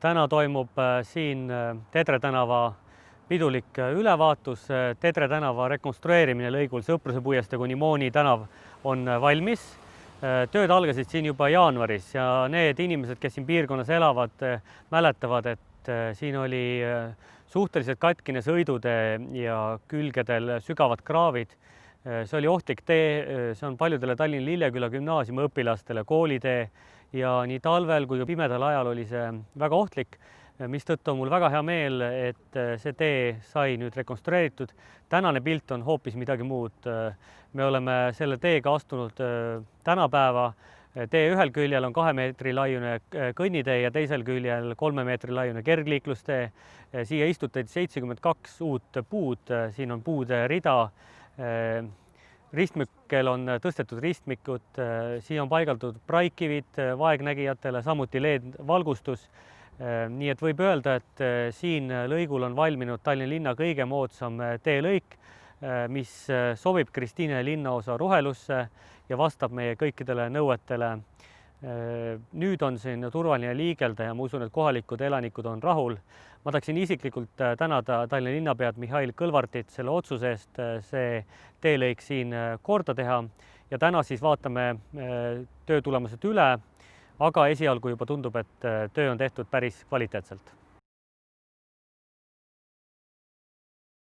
Täna toimub siin Tedre tänava pidulik ülevaatus. Tedre tänava rekonstrueerimine lõigul Sõpruse puiestee kuni Mooni tänav on valmis. Tööd algasid siin juba jaanuaris ja need inimesed, kes siin piirkonnas elavad, mäletavad, et siin oli suhteliselt katkine sõidutee ja külgedel sügavad kraavid. See oli ohtlik tee, see on paljudele Tallinna Lilleküla gümnaasiumi õpilastele koolitee ja nii talvel kui ka pimedal ajal oli see väga ohtlik, mistõttu on mul väga hea meel, et see tee sai nüüd rekonstrueeritud. Tänane pilt on hoopis midagi muud. Me oleme selle teega astunud tänapäeva. Tee ühel küljel on 2 meetri laiune kõnnitee ja teisel küljel 3 meetri laiune kergliiklustee. Siia istutati 72 uut puud, siin on puude rida. Ristmikel on tõstetud ristmikud, siia on paigaldatud praikkivid vaegnägijatele, samuti LED-valgustus. Nii et võib öelda, et siin lõigul on valminud Tallinna linna kõige moodsam teelõik, mis sobib Kristiine linnaosa rohelusse ja vastab meie kõikidele nõuetele. Nüüd on siin turvaline liigelda ja ma usun, et kohalikud elanikud on rahul. Ma tahaksin isiklikult tänada Tallinna linnapead Mihhail Kõlvartit selle otsuse eest see teelõik siin korda teha ja täna siis vaatame töö tulemused üle, aga esialgu juba tundub, et töö on tehtud päris kvaliteetselt.